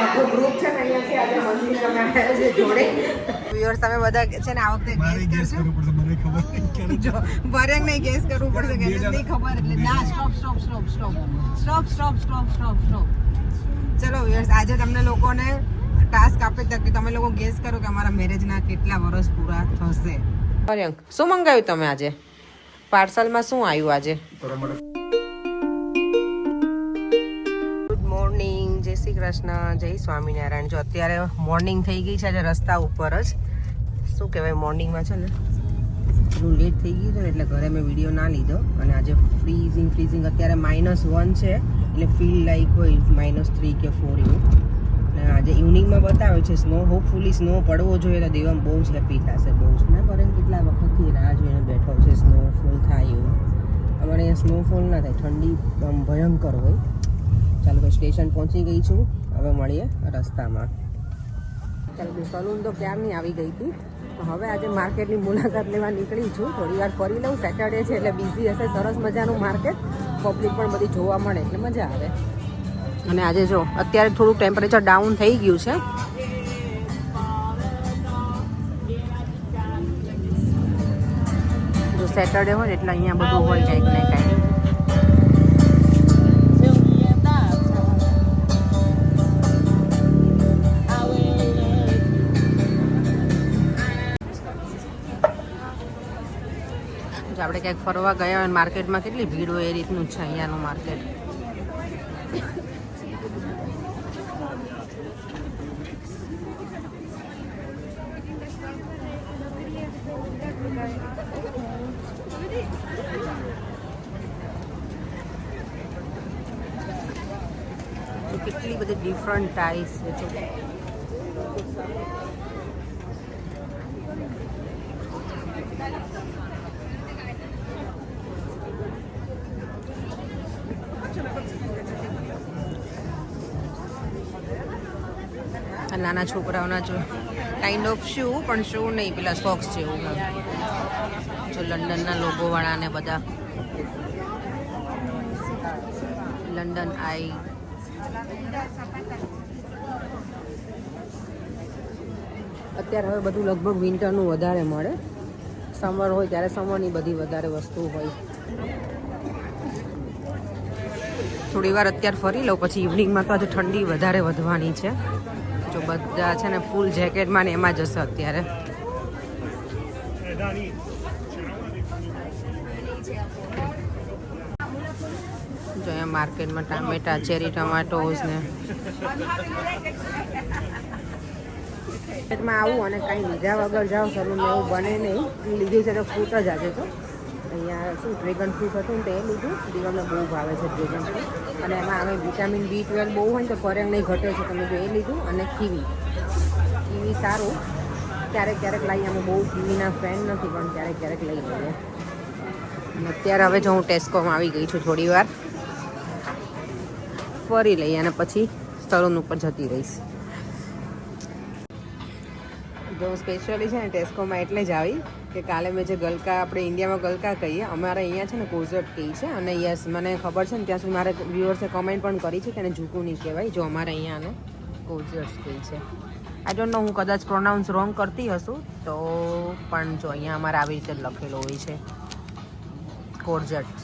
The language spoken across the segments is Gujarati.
આખો ગ્રુપ છે ને અહીંયાથી આજે મંદિર અમે આવ્યા છે જોડે. વ્યુઅર્સ તમે બધા છે ને આ વખતે ગેસ કરજો. જો ભર્યા નહીં ગેસ કરવું પડશે કે નહીં ખબર એટલે ના સ્ટોપ. ચલો વ્યુઅર્સ આજે તમને લોકોને ટાસ્ક આપે છે કે તમે લોકો ગેસ કરો કે અમારા મેરેજના કેટલા વર્ષ પૂરા થશે. ભર્યા શું મંગાવ્યું તમે આજે? પાર્સલમાં શું આવ્યું આજે? મોર્નિંગ, જય શ્રી કૃષ્ણ, જય સ્વામિનારાયણ. જો અત્યારે મોર્નિંગ થઈ ગઈ છે આજે રસ્તા ઉપર જ. શું કહેવાય મોર્નિંગમાં છે ને થોડું લેટ થઈ ગયું છે ને એટલે ઘરે મેં વિડીયો ના લીધો. અને આજે ફ્રીઝિંગ અત્યારે -1 છે એટલે ફીલ લાઈક હોય -3 કે 4 એવું. અને આજે ઇવનિંગમાં બતાવે છે સ્નો. હોપફુલી સ્નો પડવો જોઈએ તો દેવમ બહુ જ હેપી થશે. બહુ જ ને પર કેટલા વખતથી રાહ જોઈને બેઠો છે સ્નોફોલ થાય એવું. અમારે અહીંયા સ્નોફોલ ના થાય, ઠંડી ભયંકર હોય. ચાલો તો સ્ટેશન પહોંચી ગઈ છું. હવે મળીએ રસ્તામાં. ચાલો સલૂન તો ક્યારની આવી ગઈ હતી. હવે આજે માર્કેટની મુલાકાત લેવા નીકળી છું. થોડી વાર ફરી લઉં. સેટરડે છે એટલે બિઝી હશે. સરસ મજાનું માર્કેટ, પબ્લિક પણ બધી જોવા મળે એટલે મજા આવે. અને આજે જો અત્યારે થોડું ટેમ્પરેચર ડાઉન થઈ ગયું છે. જો સેટરડે હોય ને એટલે અહીંયા બધું હોય કંઈક ને કંઈક. આપણે ક્યાંક ફરવા ગયા હોય માર્કેટમાં કેટલી ભીડ હોય એ રીતનું છે અહીંયાનું માર્કેટ. કેટલી બધી ડિફરન્ટ ટાઈપ્સ છે. નાના છોકરાઓના જો કાઇન્ડ ઓફ શૂ, પણ શૂ નહીં, પેલા સોક્સ છે એવું. જો લંડનના લોગો વાળા ને બધા લંડન આઈ. અત્યારે હવે બધું લગભગ વિન્ટરનું વધારે મળે. સમર હોય ત્યારે સમરની બધી વધારે વસ્તુ હોય. થોડી વાર અત્યારે ફરી લઉં પછી ઇવનિંગમાં તો આજે ઠંડી વધારે વધવાની છે. જો બધા છે ને ફૂલ જેકેટમાં ને એમાં જશે અત્યારે. જો અહીંયા માર્કેટમાં ટામેટા, ચેરી ટમાટોસ ને માર્કેટમાં આવું અને કાંઈ લીધા વગર જાઓ સલૂન એવું બને નહીં. લીધું છે તો ફ્રૂટ જ આજે તો અહીંયા શું ડ્રેગન ફ્રૂટ હતું ને તે લીધું. દીવાને બહુ ભાવે છે ડ્રેગન ફ્રૂટ. અને એમાં હવે વિટામિન B12 બહુ હોય ને તો ફરેંગ નહીં ઘટે છે. તમે જો એ લીધું. અને કીવી સારું. ક્યારેક લઈએ. અમે બહુ કીવીના ફેન નથી પણ ક્યારેક લઈ લઈએ. અને અત્યારે હવે જો હું ટેસ્કોમાં આવી ગઈ છું. થોડી વાર ફરી લઈએ અને પછી સલૂન ઉપર જતી રહીશ. જો સ્પેશિયલી છે ને ટેસ્કોમાં એટલે જ આવી કે કાલે મેં જે ગલકા, આપણે ઇન્ડિયામાં ગલકા કહીએ, અમારે અહીંયા છે ને કોઝટ કહી છે. અને યસ, મને ખબર છે ને ત્યાં સુધી મારે વ્યુઅર્સે કમેન્ટ પણ કરી છે કે એને ઝૂકું નહીં કહેવાય. જો અમારે અહીંયા આને કોઝટ કહી છે. આઈ ડોન્ટ નો, હું કદાચ પ્રોનાઉન્સ રોંગ કરતી હશું તો, પણ જો અહીંયા અમારે આવી રીતે જ લખેલો હોય છે કોર્જટ.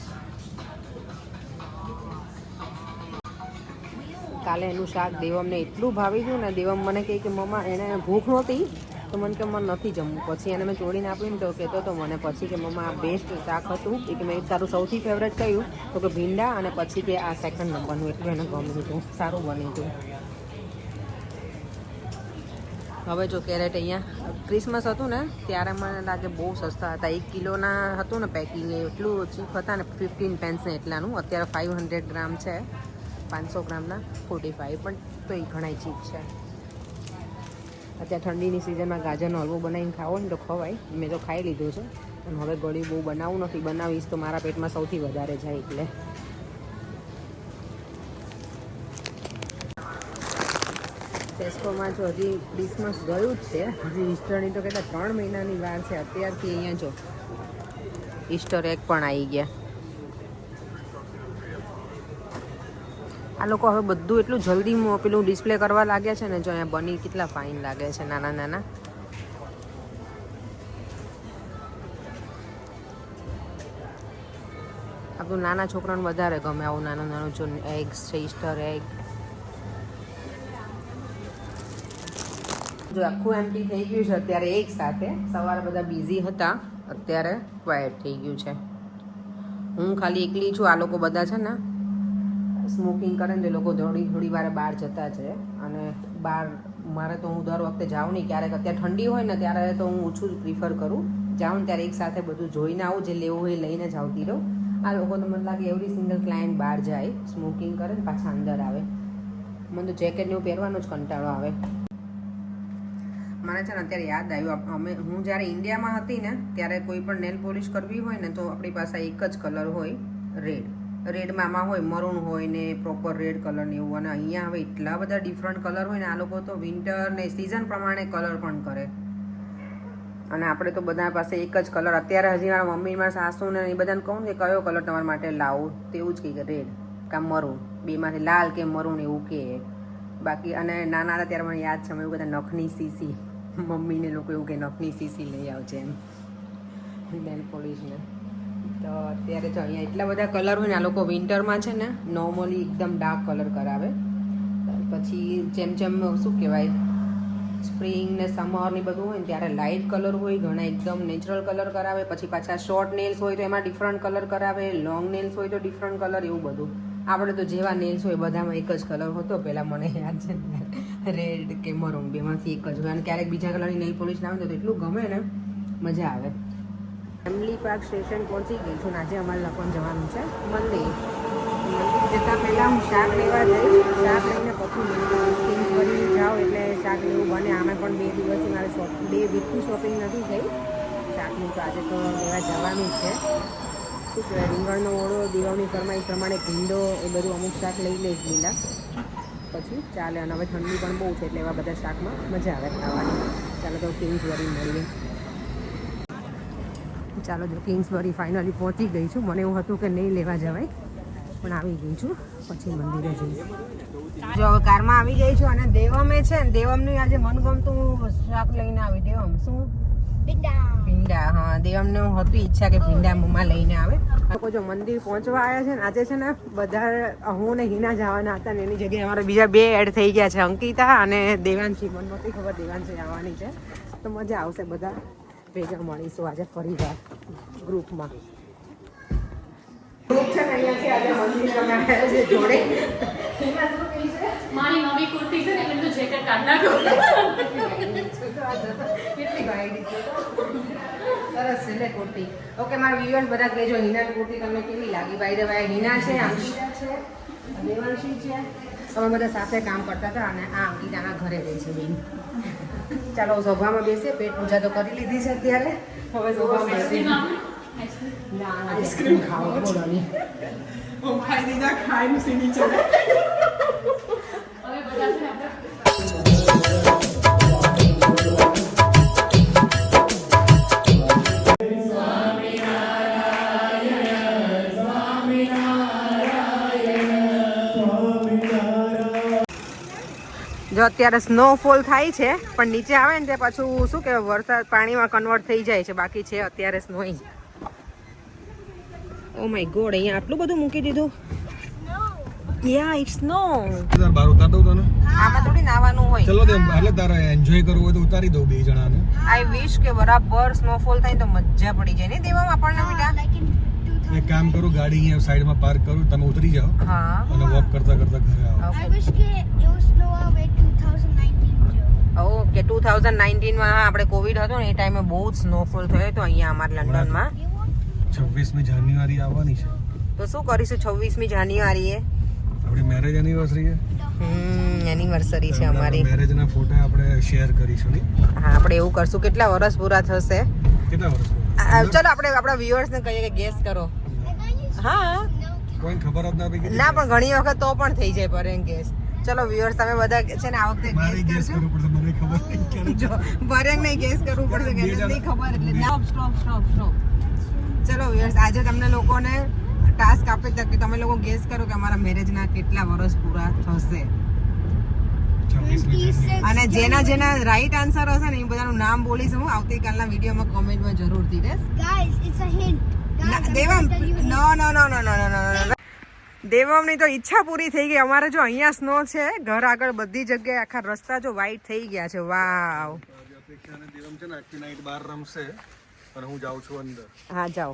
કાલે એનું શાક દેવમને એટલું ભાવી ગયું ને. દેવમ મને કહે કે મમ્મા એને ભૂખ નહોતી તો મને કે મને નથી જમવું. પછી એને મેં ચોડીને આપ્યું ને તો કહેતો હતો મને પછી કે મમ્મા આ બેસ્ટ શાક હતું. એ કે મેં તારું સૌથી ફેવરેટ કહ્યું તો કે ભીંડા, અને પછી કે આ સેકન્ડ નંબરનું એટલું એને ગમ્યું હતું. સારું બન્યું હતું. હવે જો કેરેટ અહીંયા ક્રિસમસ હતું ને ત્યારે મને લાગે બહુ સસ્તા હતા. 1 કિલોના હતું ને પેકિંગ, એટલું ચીપ હતા ને 15 pence ને એટલાનું. અત્યારે 500 ગ્રામ છે, 500 ગ્રામના 45, પણ તો એ ઘણા ચીપ છે. અત્યારે ઠંડીની સિઝનમાં ગાજરનો હલવો બનાવીને ખાવો ને તો ખવાય. મેં તો ખાઈ લીધું છે. અને હવે ગળ્યું બહુ બનાવવું નથી. બનાવીશ તો મારા પેટમાં સૌથી વધારે જાય એટલે. ટેસ્કોમાં જો હજી ક્રિસમસ ગયું જ છે. હજી ઈસ્ટરની તો કેટલા 3 મહિનાની વાર છે. અત્યારથી અહીંયા જો ઈસ્ટર એગ પણ આવી ગયા. આ લોકો હવે બધું એટલું જલ્દી પેલું ડિસ્પ્લે કરવા લાગ્યા છે ને, જો અહીંયા બની કેટલા ફાઇન લાગે છે, નાના નાના. આપણું નાના છોકરાને વધારે ગમે આવું નાનું નાનું જો એગ્સ છે, ઈસ્ટર એગ. જો આખું એમ્પ્ટી થઈ ગયું છે અત્યારે એક સાથે. સવારે બધા બિઝી હતા, અત્યારે ક્વાયટ થઈ ગયું છે. હું ખાલી એકલી છું, આ લોકો બધા છે ને સ્મોકિંગ કરે ને તો એ લોકો થોડી વાર બહાર જતા છે. અને બહાર મારે તો હું દર વખતે જાઉં નહીં, ક્યારેક અત્યારે ઠંડી હોય ને ત્યારે તો હું ઓછું જ પ્રિફર કરું. જાઉં ને ત્યારે એક સાથે બધું જોઈને આવું, જે લેવું હોય લઈને જ આવતી રહું. આ લોકો તો મને લાગે એવરી સિંગલ ક્લાયન્ટ બહાર જાય, સ્મોકિંગ કરે ને પાછા અંદર આવે. મને તો જેકેટ ને એવું પહેરવાનો જ કંટાળો આવે. મને છે ને અત્યારે યાદ આવ્યું, હું જ્યારે ઇન્ડિયામાં હતી ને ત્યારે કોઈ પણ નેલ પોલિશ કરવી હોય ને તો આપણી પાસે એક જ કલર હોય, રેડ. રેડમાં આમાં હોય મરૂન હોય ને પ્રોપર રેડ કલર ને એવું. અને અહીંયા હવે એટલા બધા ડિફરન્ટ કલર હોય ને, આ લોકો તો વિન્ટર ને સિઝન પ્રમાણે કલર પણ કરે. અને આપણે તો બધા પાસે એક જ કલર. અત્યારે હજી મારા મમ્મી, મારા સાસુ ને એ બધાને કહું કે કયો કલર તમારા માટે લાવું, તેવું જ કહે રેડ કાં મરૂન, બેમાંથી લાલ કે મરૂન એવું કહે. બાકી અને નાના હતા ત્યારે મને યાદ છે, અમે એવું કહેતા નખની સીસી, મમ્મીને લોકો એવું કે નખની સીસી લઈ આવજે એમ નેલ પોલિશને. તો અત્યારે તો અહીંયા એટલા બધા કલર હોય ને, આ લોકો વિન્ટરમાં છે ને નોર્મલી એકદમ ડાર્ક કલર કરાવે. પછી જેમ જેમ શું કહેવાય સ્પ્રિંગ ને સમર ને બધું હોય ને ત્યારે લાઇટ કલર હોય, ઘણા એકદમ નેચરલ કલર કરાવે. પછી પાછા શોર્ટ નેલ્સ હોય તો એમાં ડિફરન્ટ કલર કરાવે, લોંગ નેલ્સ હોય તો ડિફરન્ટ કલર, એવું બધું. આપણે તો જેવા નેલ્સ હોય બધામાં એક જ કલર હતો પહેલાં, મને યાદ છે ને રેડ કે મરૂન, બેમાંથી એક જ હોય. અને ક્યારેક બીજા કલરની નેલ પોલિશ ના હોય તો એટલું ગમે ને, મજા આવે. ફેમિલી પાર્ક સ્ટેશન પહોંચી ગઈ છું. આજે અમારે લોકોને જવાનું છે મંદિર. મંદિર જતાં પહેલાં હું શાક લેવા જઈશ. શાક લઈને પછી સ્કીમ્સ ભરીને જાઉં એટલે શાક લેવું બને. આમે પણ 2 દિવસથી મારે 2 વીકથી શોપિંગ નથી થઈ શાકની, તો આજે તો લેવા જવાનું છે. શું કહેવાય રીંગણનો ઓળો, દિવાળીની ફરમાઈશ પ્રમાણે ભીંડો, એ બધું અમુક શાક લઈ લઈશ લીલા, પછી ચાલે. અને હવે ઠંડી પણ બહુ છે એટલે એવા બધા શાકમાં મજા આવે ખાવાની. ચાલો તો કિંગ્સબરી મળીએ. ચાલો જો કિંગ્સબરી ફાઇનલી પહોંચી ગઈ છું. મને એવું હતું કે નહીં લેવા જવાય, પણ આવી ગઈ છું. પછી મંદિરે જઈશ. જો હવે કારમાં આવી ગઈ છું. અને દેવમે છે ને, દેવમનું આજે મનગમતું શાક લઈને આવી. દેવમ શું? ભીંડા. હા, દેવમને હતી ઈચ્છા કે ભીંડા મમ્મા લઈને આવે. લોકો જો મંદિર પહોંચવા આવ્યા છે ને, આજે છે ને બધા હું ને હિના જવાના હતા ને એની જગ્યાએ અમારે બીજા 2 એડ થઈ ગયા છે, અંકિતા અને દેવાંશી. મને નહોતી ખબર દેવાંશી આવવાની છે, તો મજા આવશે. બધા ભેગા મળીશું આજે ફરી વાર ગ્રુપમાં. ગ્રુપ છે ને અહીંયાથી આજે મંદિર બનાવ્યા છે જોડે. મારી નવી કુર્તી છે ને એટલે તો જેકેટ કાઢ નાખો. કેટલી વાયડી છે, સરસ છે લે કુર્તી. ઓકે, મારા વ્યુઅર્સ બધા કહેજો હિનાની કુર્તી તમને કેવી લાગી. બાય ધ વે હિના છે, અંકિતા છે, દેવાંશી છે. અમે બધા સાથે કામ કરતા હતા અને આ અંકિતાના ઘરે રહે છે બેન. ચાલો સોફામાં બેસીએ. પેટ પૂજા તો કરી લીધી છે અત્યારે, હવે સોફામાં બેસીએ. ના આઈસ્ક્રીમ ખાવા બોલવાની હું ખાઈ દીધા, ખાઈને સીની ચડે. હવે બધા છે આપણે જો અત્યારે સ્નોફોલ થાય છે, પણ નીચે આવે ને તે પાછું શું કહેવાય વરસાદ પાણીમાં કન્વર્ટ થઈ જાય છે. બાકી છે અત્યારે સ્નોઈંગ. ઓ માય ગોડ, અહીંયા આટલું બધું મૂકી દીધું. Yeah it's snow. બહાર ઉતાર દઉં તને. આમાં થોડી નાવાનું હોય. ચલો દે, એટલે તારે એન્જોય કરવું હોય તો ઉતારી દઉં 2 જણાને. આઈ વિશ કે બરાબર સ્નોફોલ થાય તો મજા પડી જાય ને દેવામાં આપણને બેટા. એક કામ કરું, ગાડી અહીંયા સાઈડમાં પાર્ક કરું, તમે ઉતરી જાઓ હા, અને વોક કરતા કરતા ઘરે આવો. I wish કે એવું સ્નો આવે 2019 ઓકે 2019 માં આપણે કોવિડ હતો ને એ ટાઈમે બહુ જ સ્નોફોલ થયો હતો અહીંયા અમારા લંડનમાં. 26મી જાન્યુઆરી આવવાની છે, તો શું કરીશું 26મી જાન્યુઆરીએ? આપણી મેરેજ એનિવર્સરી છે. એનિવર્સરી છે અમારી. મેરેજના ફોટા આપણે શેર કરીશું ને. હા, આપણે એવું કરશું. કેટલા વર્ષ પૂરા થશે? કેટલા વર્ષ? ચલો આપણે આપણા વ્યુઅર્સને કહીએ કે ગેસ કરો. હા, કોઈ ખબર જ ના પડી. ના પણ ઘણી વખત તો પણ થઈ જાય પર ગેસ. ચલો વ્યુઅર્સ તમે બધા છે ને આ વખતે ગેસ કરવું પડશે, મને ખબર નહીં. જો ભરેંગ નહીં ગેસ કરવું પડશે કે નહીં ખબર એટલે સ્ટોપ. ચલો વ્યુઅર્સ આજે તમને લોકોને ટાસ્ક આપે તો કે તમે લોકો ગેસ કરો કે અમારા મેરેજના કેટલા વર્ષ પૂરા થશે 26 અને જેના રાઈટ આન્સર હશે ને એ બધાનું નામ બોલીશ હું આવતીકાલના વિડીયોમાં કોમેન્ટમાં જરૂરથી દેસ Guys, it's a hint. Guys, I'm Devam gonna tell you a hint. નો દેવમની તો ઈચ્છા પૂરી થઈ ગઈ અમારે જો અહીંયા સ્નો છે ઘર આગળ બધી જગ્યાએ આખા રસ્તા જો વ્હાઈટ થઈ ગયા છે વાવ અપેક્ષા અને દેવમ છે ને આખી નાઈટ બહાર રમશે અને હું જાઉં છું અંદર હા જાઓ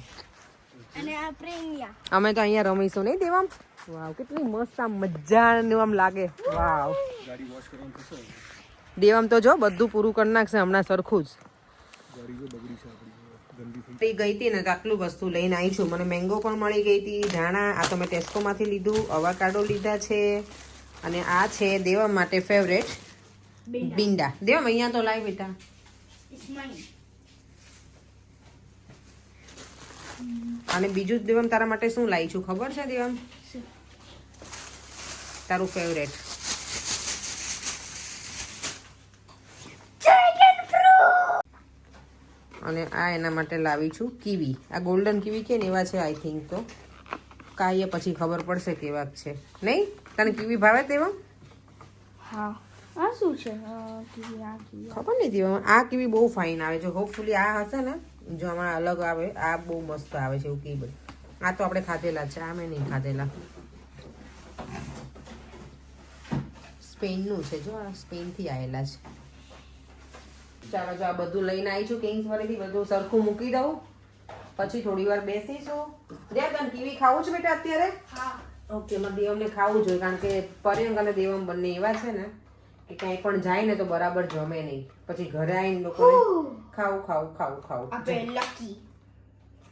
અને આપણે અહીંયા અમે તો અહીંયા રમીશું નહીં દેવમ વાવ કેટલી મસ્ત આમ મજાનું આમ લાગે વાવ ગાડી વોશ કરવાનું થશે દેવમ તો જો બધું પૂરું કરી નાખશે હમણાં સરખું જ ગાડી જો બગડી છે આપણી ગંદી થઈ ગઈ હતી ને તો આટલું વસ્તુ લઈને આવી છું મને મેંગો પણ મળી ગઈ હતી ધાણા આ તો મેં ટેસ્કોમાંથી લીધું અવાકાડો લીધા છે અને આ છે દેવમ માટે ફેવરેટ બિંડા દેવમ અહીંયા તો લાવી બેટા It's mine. અને બીજું જ દેવમ તારા માટે શું લાવી છું ખબર છે દેવમ શું? તારું ફેવરેટ અને આ એના માટે લાવી છું કીવી આ ગોલ્ડન કીવી કે ને એવા છે આઈ થિંક તો કાંઈ પછી ખબર પડશે કેવા છે નહીં તને કીવી ભાવે તેવા હા આ શું છે કીવી આ કીવી ખબર નહીં તેવા આ કીવી બહુ ફાઇન આવે છે હોપફુલી આ હશે ને જો આમાં અલગ આવે આ બહુ મસ્ત આવે છે એવું કીવી આ તો આપણે ખાધેલા છે આ મેં નહીં ખાધેલા સ્પેનનું છે જો આ સ્પેનથી આવેલા છે ચાલો જો આ બધું લઈને આવી છું કિંગ્સ વરેથી બધું સરખું મૂકી દઉં પછી થોડી વાર બેસીશું દે તને કીવી ખાવું છે બેટા અત્યારે હા ઓકે મારે દેવમને ખાવું જોઈએ કારણ કે પર્યંક અને દેવમ બંને એવા છે ને કે ક્યાંય પણ જાય ને તો બરાબર જમે નહીં પછી ઘરે આવીને લોકોને ખાવું આપણે લકી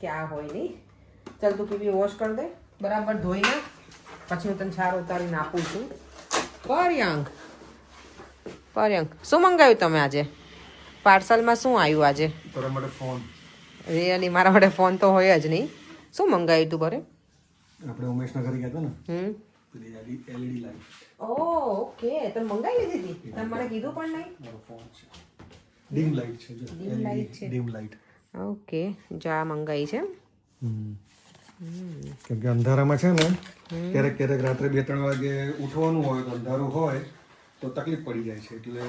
ક્યાં હોય નહીં ચાલ તું કીવી વોશ કરી દે બરાબર ધોઈ નાખ પછી હું તને છાર ઉતારીને આપું છું પર્યંક શું મંગાવ્યું તમે આજે પાર્સલમાં શું આવ્યું આજે તારા માટે ફોન રિયલી મારા માટે ફોન તો હોય જ નહીં શું મંગાવ્યું તું બરે આપણે ઉમેશના ઘરે ગયા હતા ને હમ પેલી એલઈડી લાઈટ ઓકે તમે મંગાવી લીધી હતી તમે મને કીધું પણ નહીં મારો ફોન છે ડીમ લાઈટ છે જો Dim light છે. ડીમ લાઈટ ઓકે જો આ મંગાવી છે કેમ કે અંધારામાં છે ને ક્યારેક રાત્રે 2-3 વાગે ઉઠવાનું હોય તો અંધારું હોય તો તકલીફ પડી જાય છે એટલે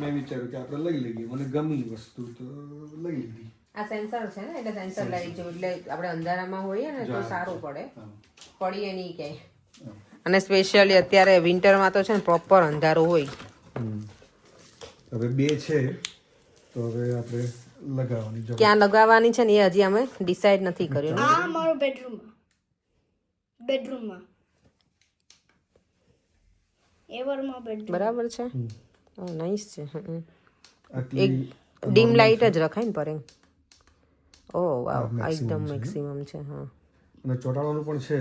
મેં વિચાર્યું કે આપણે લઈ લઈએ મને ગમી વસ્તુ તો લઈ લીધી આ સેન્સર છે ને એટલે સેન્સર લાઈટ જેવું એટલે આપણે અંધારામાં હોઈએ ને તો સારું પડે પડીએ નહીં ક્યાંય અને સ્પેશિયલી અત્યારે વિન્ટરમાં તો છે ને પ્રોપર અંધારું હોય હવે 2 છે તો હવે આપણે લગાવવાની જરૂર ક્યાં લગાવવાની છે ને એ હજી અમે ડિસાઈડ નથી કર્યું આ મારો બેડરૂમમાં એવરમાં બેડરૂમ બરાબર છે નાઈસ છે આટલી એક ડીમ લાઈટ જ રખાય ને પરે ઓ વાવ આ એકદમ મેક્સિમમ છે હા અને ચોટાડવાનું પણ છે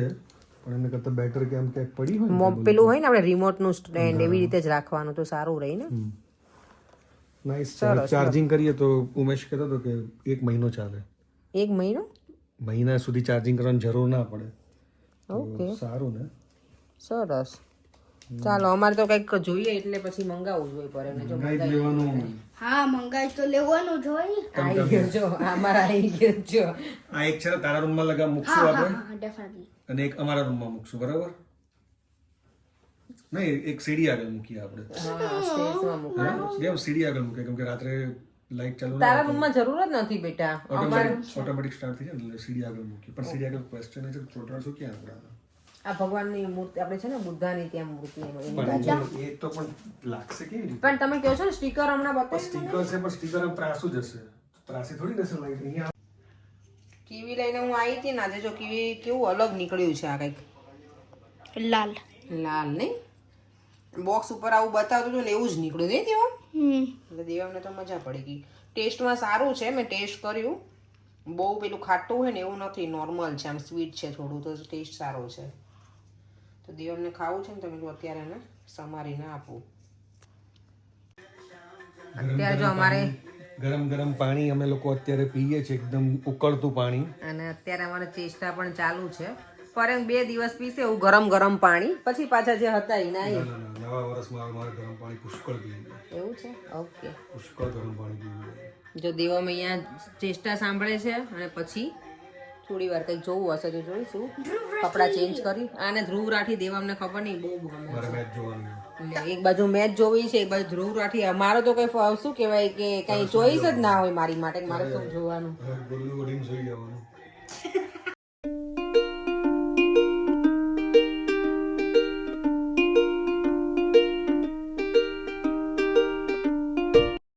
પણ એને કરતાં બેટર કે આમ ક્યાંક પડી હોય ને પેલું હોય ને આપણે રિમોટનું સ્ટેન્ડ એવી રીતે જ રાખવાનું તો સારું રહે ને નાઈસ છે ચાર્જિંગ કરીએ તો ઉમેશ કહેતો હતો કે 1 મહિનો ચાલે 1 મહિનો મહિના સુધી ચાર્જિંગ કરવાની જરૂર ના પડે ઓકે સારું ને સરસ ચાલો અમારે તો કંઈક જોઈએ એટલે પછી મંગાવવું જોઈએ પર એને જો ગાઈડ લેવાનું હા મંગાઈ તો લેવાનું જ હોય ને આવી ગયો જો અમારા આવી ગયો જો આ એક છે ને તારા રૂમમાં લગા મૂકશું આપણે હા ડેફિનેટલી અને એક અમારા રૂમમાં મૂકશું બરાબર નહીં એક સીડી આગળ મૂકીએ આપણે હા સ્ટેજમાં મૂકો કેમ સીડી આગળ મૂકે કેમ કે રાત્રે લાઈટ ચાલુ ના તારા રૂમમાં જરૂર જ નથી બેટા ઓટોમેટિક સ્ટાર્ટ થઈ જાય ને એટલે સીડી આગળ મૂકીએ પણ સીડી આગળ ક્વેશ્ચન છે ચોટાડશું ક્યાં આપણે આ ભગવાનની મૂર્તિ આપણે છે ને બુદ્ધાની ત્યાં મૂર્તિ એની પણ એ તો પણ લાગશે કેવી રીતે પણ તમે કહો છો ને સ્ટીકર હમણાં બતાવી સ્ટીકર છે પણ સ્ટીકર આમ ત્રાસું જ હશે ત્રાસી થોડી જશે લાઈટ અહીંયા કીવી લઈને હું આવી હતી ને આજે જો કીવી કેવું અલગ નીકળ્યું છે આ કંઈક લાલ લાલ નહીં બોક્સ ઉપર આવું બતાવતું હતું ને એવું જ નીકળ્યું નહીં દેવા એટલે દેવાને તો મજા પડી ગઈ ટેસ્ટમાં સારું છે મેં ટેસ્ટ કર્યું બહુ પેલું ખાટું હોય ને એવું નથી નોર્મલ છે આમ સ્વીટ છે થોડું તો ટેસ્ટ સારો છે તો દેવમને ખાવું છે ને તમે અત્યારે એને સમારીને આપું અત્યારે જો અમારે ગરમ ગરમ પાણી અમે લોકો અત્યારે પીએ છીએ એકદમ ઉકળતું પાણી અને અત્યારે અમારે ચેષ્ટા પણ ચાલુ છે પર 2 દિવસ પીશે એવું ગરમ ગરમ પાણી પછી પાછા જે હતા એ ના નવા વર્ષમાં અમારે ગરમ પાણી પુષ્કળ પીવું એવું છે ઓકે પુષ્કળ ગરમ પાણી પીવું જો દેવમ અહીંયા ચેષ્ટા સાંભળે છે અને પછી થોડી વાર કંઈક જોવું હશે તો જોઈશું કપડાં ચેન્જ કરી આને ધ્રુવ રાઠી દેવા અમને ખબર નહીં બહુ ગમે મારે મેચ જોવાનું એટલે એક બાજુ મેચ જોવી છે એક બાજુ ધ્રુવ રાઠી મારો તો કઈ શું કહેવાય કે કઈ ચોઈસ જ ના હોય મારી માટે મારે શું જોવાનું ગોલ્લું ઓઢીને સુઈ જવાનું